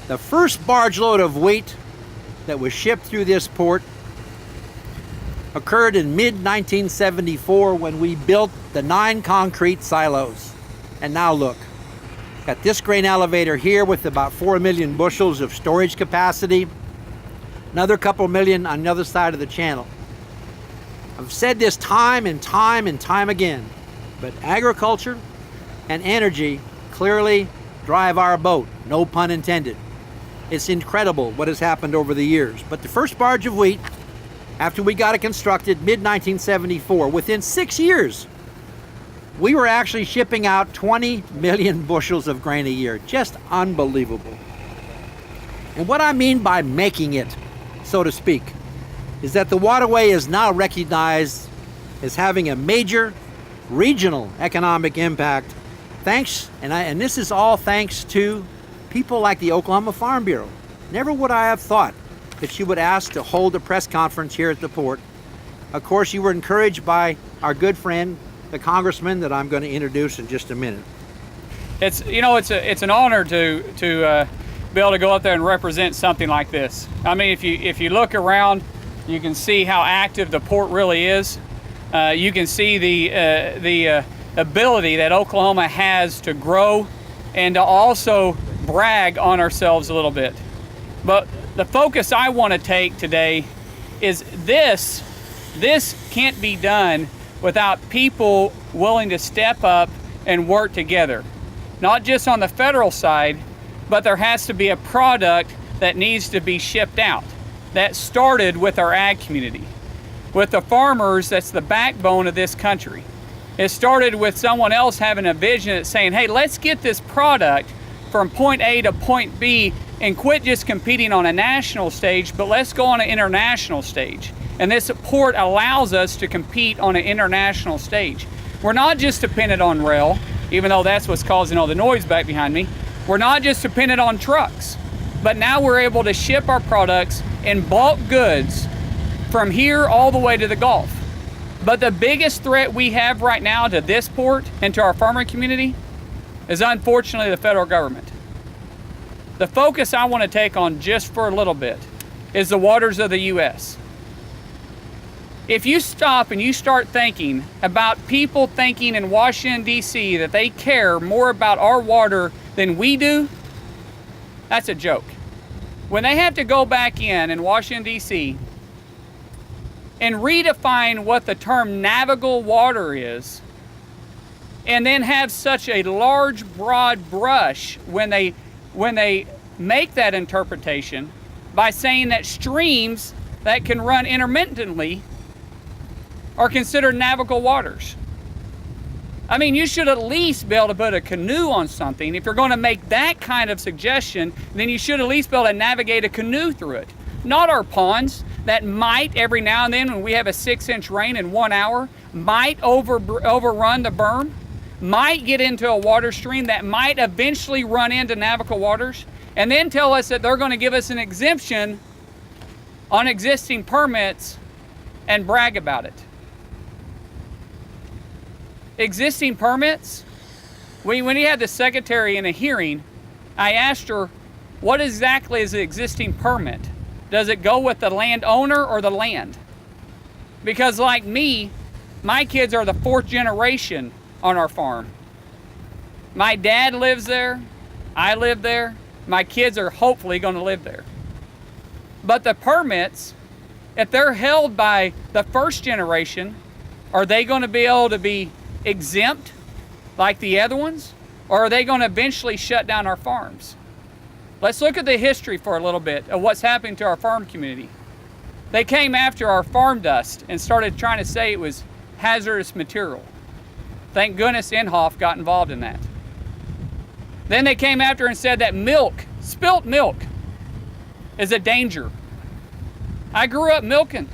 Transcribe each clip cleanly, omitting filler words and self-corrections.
The first barge load of wheat that was shipped through this port occurred in mid-1974 when we built the 9 concrete silos. And now look, got this grain elevator here with about 4 million bushels of storage capacity, another couple million on the other side of the channel. I've said this time and time and time again, but agriculture and energy clearly drive our boat, no pun intended. It's incredible what has happened over the years. But the first barge of wheat, after we got it constructed, mid-1974, within 6 years, we were actually shipping out 20 million bushels of grain a year. Just unbelievable. And what I mean by making it, so to speak, is that the waterway is now recognized as having a major regional economic impact, thanks, and this is all thanks to people like the Oklahoma Farm Bureau. Never would I have thought that you would ask to hold a press conference here at the port. Of course, you were encouraged by our good friend, the congressman that I'm going to introduce in just a minute. It's an honor to be able to go up there and represent something like this. I mean, if you look around, you can see how active the port really is. You can see the ability that Oklahoma has to grow and to also brag on ourselves a little bit. But the focus I want to take today is this can't be done without people willing to step up and work together. Not just on the federal side, but there has to be a product that needs to be shipped out. That started with our ag community. With the farmers, that's the backbone of this country. It started with someone else having a vision that's saying, hey, let's get this product from point A to point B and quit just competing on a national stage, but let's go on an international stage. And this port allows us to compete on an international stage. We're not just dependent on rail, even though that's what's causing all the noise back behind me. We're not just dependent on trucks, but now we're able to ship our products in bulk goods from here all the way to the Gulf. But the biggest threat we have right now to this port and to our farmer community is unfortunately the federal government. The focus I want to take on just for a little bit is the waters of the U.S. If you stop and you start thinking about people thinking in Washington, D.C. that they care more about our water than we do, that's a joke. When they have to go back in Washington, D.C. and redefine what the term navigable water is, and then have such a large, broad brush when they make that interpretation by saying that streams that can run intermittently are considered navigable waters. I mean, you should at least be able to put a canoe on something. If you're going to make that kind of suggestion, then you should at least be able to navigate a canoe through it. Not our ponds that might, every now and then when we have a 6-inch rain in 1 hour, might overrun the berm, might get into a water stream that might eventually run into navigable waters, and then tell us that they're going to give us an exemption on existing permits and brag about it. Existing permits? When you had the secretary in a hearing, I asked her, what exactly is the existing permit? Does it go with the landowner or the land? Because like me, my kids are the 4th generation on our farm. My dad lives there, I live there, my kids are hopefully going to live there. But the permits, if they're held by the 1st generation, are they going to be able to be exempt like the other ones? Or are they going to eventually shut down our farms? Let's look at the history for a little bit of what's happening to our farm community. They came after our farm dust and started trying to say it was hazardous material. Thank goodness Inhofe got involved in that. Then they came after and said that milk, spilt milk, is a danger. I grew up milking.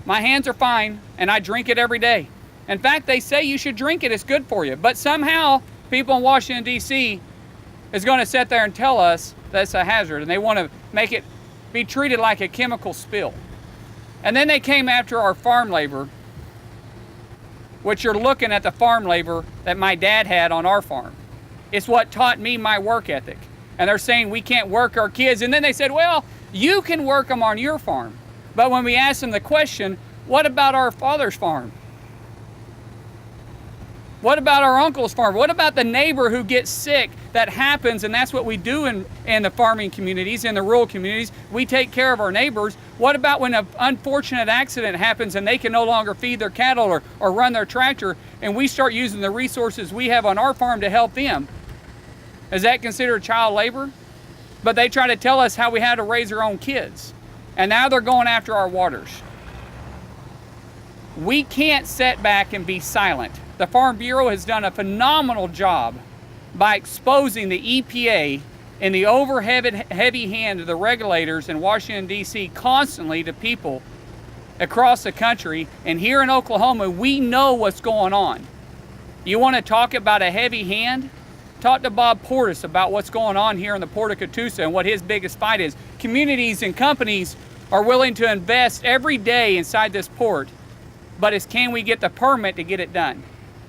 My hands are fine and I drink it every day. In fact, they say you should drink it, it's good for you. But somehow, people in Washington, D.C. is going to sit there and tell us that's a hazard, and they want to make it be treated like a chemical spill. And then they came after our farm labor, which you're looking at the farm labor that my dad had on our farm. It's what taught me my work ethic. and they're saying we can't work our kids. And then they said, well, you can work them on your farm. But when we asked them the question, what about our father's farm? What about our uncle's farm? What about the neighbor who gets sick? That happens, and that's what we do in the farming communities, in the rural communities. We take care of our neighbors. What about when an unfortunate accident happens and they can no longer feed their cattle or run their tractor, and we start using the resources we have on our farm to help them? Is that considered child labor? But they try to tell us how we had to raise our own kids. And now they're going after our waters. We can't sit back and be silent. The Farm Bureau has done a phenomenal job by exposing the EPA and the heavy hand of the regulators in Washington, D.C. constantly to people across the country. And here in Oklahoma, we know what's going on. You want to talk about a heavy hand? Talk to Bob Portiss about what's going on here in the Port of Catoosa and what his biggest fight is. Communities and companies are willing to invest every day inside this port, but it's can we get the permit to get it done?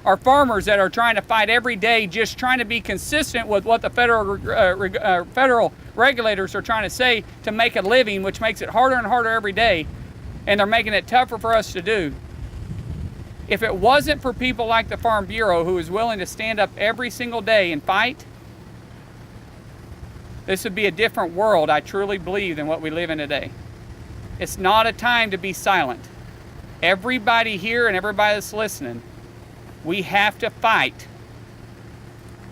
Our farmers that are trying to fight every day, just trying to be consistent with what the federal regulators are trying to say to make a living, which makes it harder and harder every day, and they're making it tougher for us to do. If it wasn't for people like the Farm Bureau who is willing to stand up every single day and fight, this would be a different world, I truly believe, than what we live in today. It's not a time to be silent. Everybody here and everybody that's listening, we have to fight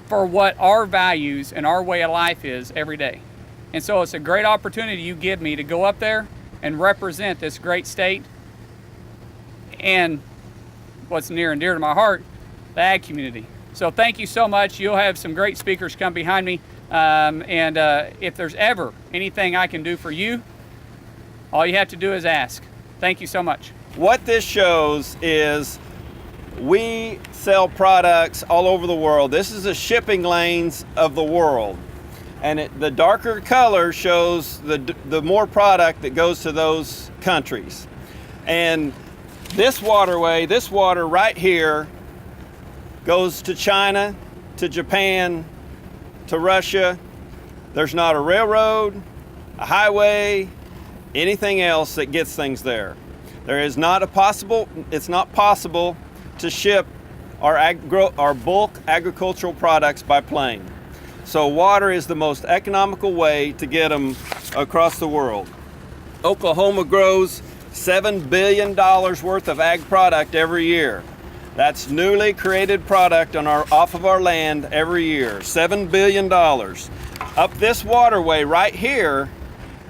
for what our values and our way of life is every day. And so it's a great opportunity you give me to go up there and represent this great state and what's near and dear to my heart, the ag community. So thank you so much. You'll have some great speakers come behind me. If there's ever anything I can do for you, all you have to do is ask. Thank you so much. What this shows is we sell products all over the world. This is the shipping lanes of the world. And the darker color shows the more product that goes to those countries. And this waterway, this water right here, goes to China, to Japan, to Russia. There's not a railroad, a highway, anything else that gets things there. It's not possible to ship our bulk agricultural products by plane. So water is the most economical way to get them across the world. Oklahoma grows $7 billion worth of ag product every year. That's newly created product off of our land every year, $7 billion. Up this waterway right here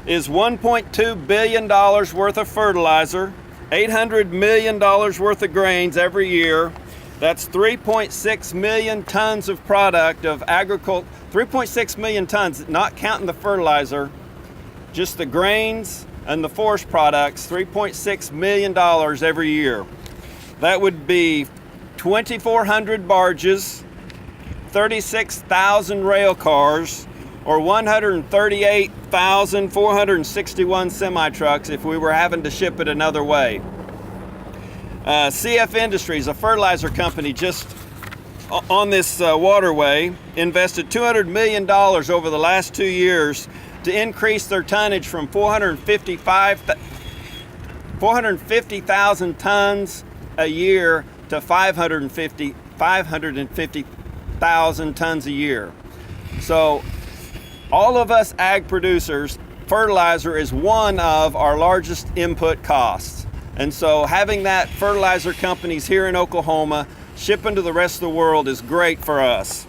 is $1.2 billion worth of fertilizer, $800 million worth of grains every year. That's 3.6 million tons of product of agriculture, 3.6 million tons, not counting the fertilizer, just the grains and the forest products, $3.6 million every year. That would be 2,400 barges, 36,000 rail cars, or 138,461 semi-trucks if we were having to ship it another way. CF Industries, a fertilizer company just on this waterway, invested $200 million over the last 2 years to increase their tonnage from 450,000 tons a year to 550,000 tons a year. So all of us ag producers, fertilizer is one of our largest input costs. And so having that fertilizer companies here in Oklahoma shipping to the rest of the world is great for us.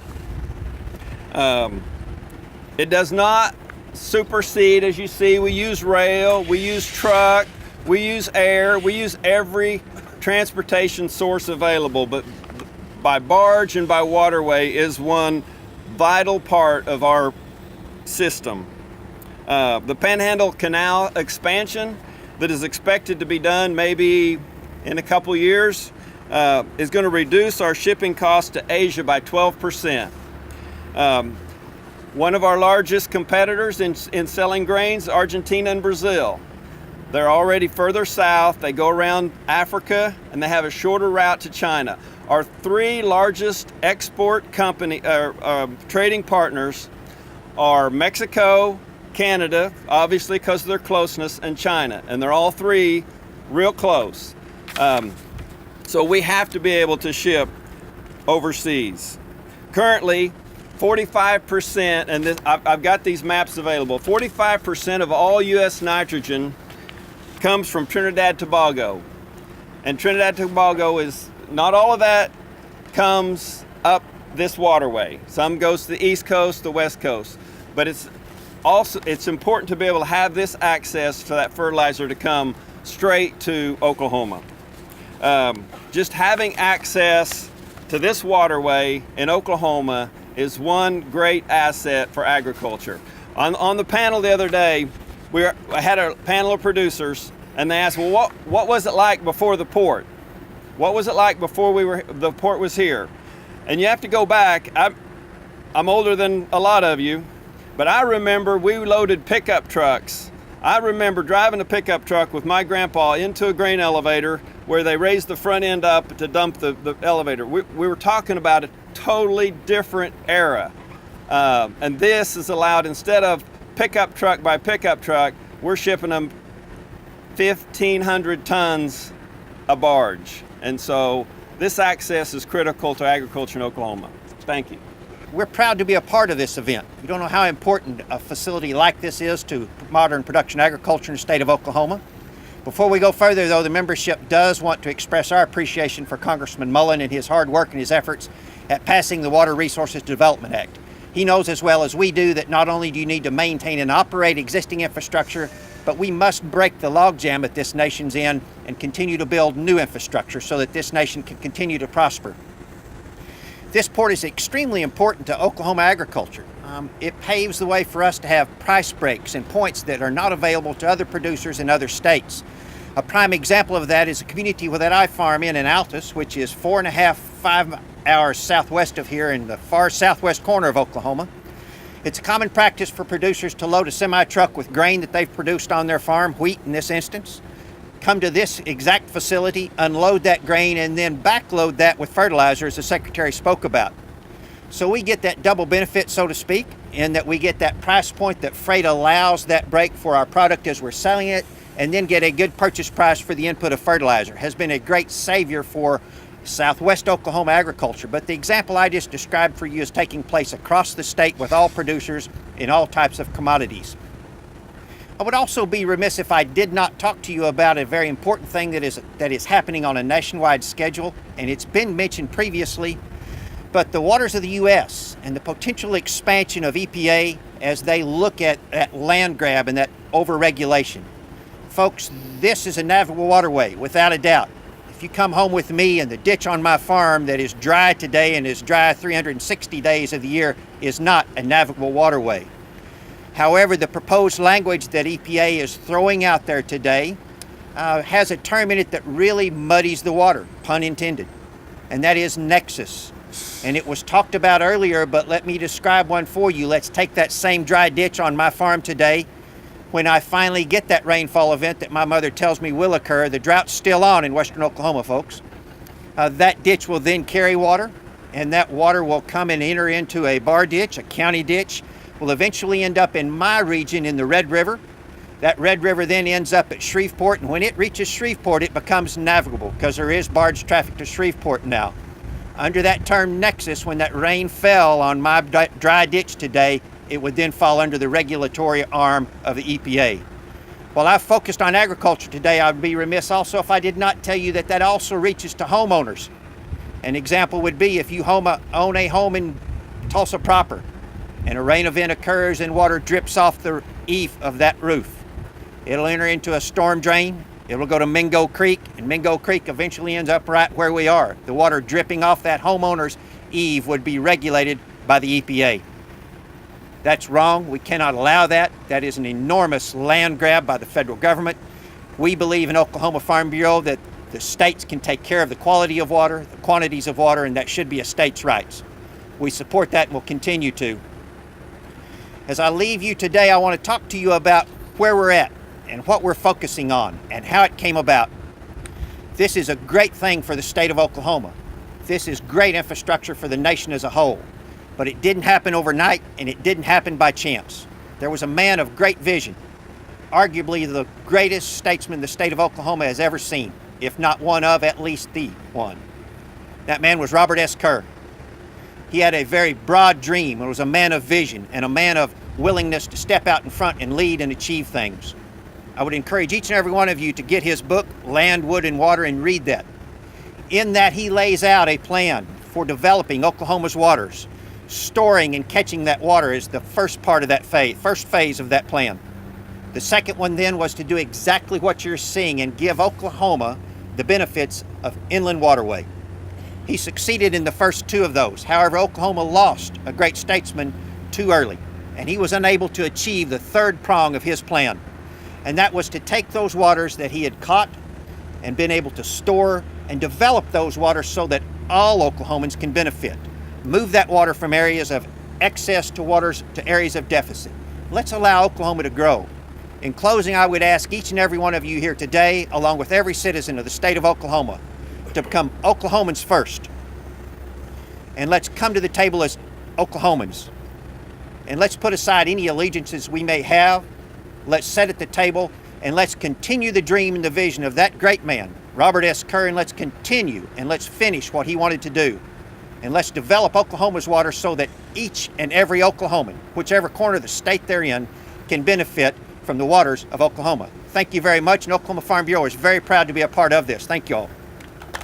It does not supersede, as you see, we use rail, we use truck, we use air, we use every transportation source available, but by barge and by waterway is one vital part of our system. The Panhandle Canal expansion that is expected to be done maybe in a couple years is going to reduce our shipping costs to Asia by 12%. One of our largest competitors in selling grains, Argentina and Brazil. They're already further south. They go around Africa and they have a shorter route to China. Our three largest export trading partners are Mexico, Canada, obviously because of their closeness, and China. And they're all three real close. So we have to be able to ship overseas. Currently, 45%, and I've got these maps available, 45% of all U.S. nitrogen comes from Trinidad Tobago. And Trinidad Tobago is, not all of that comes up this waterway. Some goes to the East Coast, the West Coast. But it's important to be able to have this access to that fertilizer to come straight to Oklahoma. Just having access to this waterway in Oklahoma is one great asset for agriculture. On the panel the other day, I had a panel of producers, and they asked, well, what was it like before the port? What was it like before the port was here? And you have to go back. I'm older than a lot of you, but I remember we loaded pickup trucks. I remember driving a pickup truck with my grandpa into a grain elevator where they raised the front end up to dump the elevator. We were talking about a totally different era. And this is allowed, instead of pickup truck by pickup truck, we're shipping them 1,500 tons a barge. And so this access is critical to agriculture in Oklahoma. Thank you. We're proud to be a part of this event. You don't know how important a facility like this is to modern production agriculture in the state of Oklahoma. Before we go further, though, the membership does want to express our appreciation for Congressman Mullin and his hard work and his efforts at passing the Water Resources Development Act. He knows as well as we do that not only do you need to maintain and operate existing infrastructure, but we must break the logjam that this nation's in and continue to build new infrastructure so that this nation can continue to prosper. This port is extremely important to Oklahoma agriculture. It paves the way for us to have price breaks and points that are not available to other producers in other states. A prime example of that is a community that I farm in Altus, which is 5 hours southwest of here in the far southwest corner of Oklahoma. It's a common practice for producers to load a semi-truck with grain that they've produced on their farm, wheat in this instance, come to this exact facility, unload that grain, and then backload that with fertilizer, as the Secretary spoke about. So we get that double benefit, so to speak, in that we get that price point that freight allows that break for our product as we're selling it, and then get a good purchase price for the input of fertilizer. Has been a great savior for Southwest Oklahoma agriculture. But the example I just described for you is taking place across the state with all producers in all types of commodities. I would also be remiss if I did not talk to you about a very important thing that is happening on a nationwide schedule, and it's been mentioned previously, but the waters of the U.S. and the potential expansion of EPA as they look at land grab and that overregulation. Folks, this is a navigable waterway, without a doubt. If you come home with me and the ditch on my farm that is dry today and is dry 360 days of the year is not a navigable waterway. However, the proposed language that EPA is throwing out there today has a term in it that really muddies the water, pun intended, and that is nexus. And it was talked about earlier, but let me describe one for you. Let's take that same dry ditch on my farm today. When I finally get that rainfall event that my mother tells me will occur, the drought's still on in western Oklahoma, folks. That ditch will then carry water, and that water will come and enter into a bar ditch, a county ditch, will eventually end up in my region in the Red River. That Red River then ends up at Shreveport, and when it reaches Shreveport, it becomes navigable because there is barge traffic to Shreveport now. Under that term nexus, when that rain fell on my dry ditch today, it would then fall under the regulatory arm of the EPA. While I've focused on agriculture today, I would be remiss also if I did not tell you that that also reaches to homeowners. An example would be if you own a home in Tulsa proper, and a rain event occurs and water drips off the eave of that roof. It'll enter into a storm drain, it'll go to Mingo Creek, and Mingo Creek eventually ends up right where we are. The water dripping off that homeowner's eave would be regulated by the EPA. That's wrong. We cannot allow that. That is an enormous land grab by the federal government. We believe in Oklahoma Farm Bureau that the states can take care of the quality of water, the quantities of water, and that should be a state's rights. We support that and will continue to. As I leave you today, I want to talk to you about where we're at and what we're focusing on and how it came about. This is a great thing for the state of Oklahoma. This is great infrastructure for the nation as a whole. But it didn't happen overnight, and it didn't happen by chance. There was a man of great vision, arguably the greatest statesman the state of Oklahoma has ever seen, if not one of, at least the one. That man was Robert S. Kerr. He had a very broad dream and was a man of vision and a man of willingness to step out in front and lead and achieve things. I would encourage each and every one of you to get his book, Land, Wood, and Water, and read that. In that, he lays out a plan for developing Oklahoma's waters. Storing and catching that water is the first part of that first phase of that plan. The second one then was to do exactly what you're seeing and give Oklahoma the benefits of inland waterway. He succeeded in the first two of those. However, Oklahoma lost a great statesman too early, and he was unable to achieve the third prong of his plan. And that was to take those waters that he had caught and been able to store and develop those waters so that all Oklahomans can benefit. Move that water from areas of excess to waters to areas of deficit. Let's allow Oklahoma to grow. In closing, I would ask each and every one of you here today, along with every citizen of the state of Oklahoma, to become Oklahomans first. And let's come to the table as Oklahomans. And let's put aside any allegiances we may have. Let's sit at the table and let's continue the dream and the vision of that great man, Robert S. Kerr, and let's continue and let's finish what he wanted to do. And let's develop Oklahoma's water so that each and every Oklahoman, whichever corner of the state they're in, can benefit from the waters of Oklahoma. Thank you very much, and Oklahoma Farm Bureau is very proud to be a part of this. Thank you all.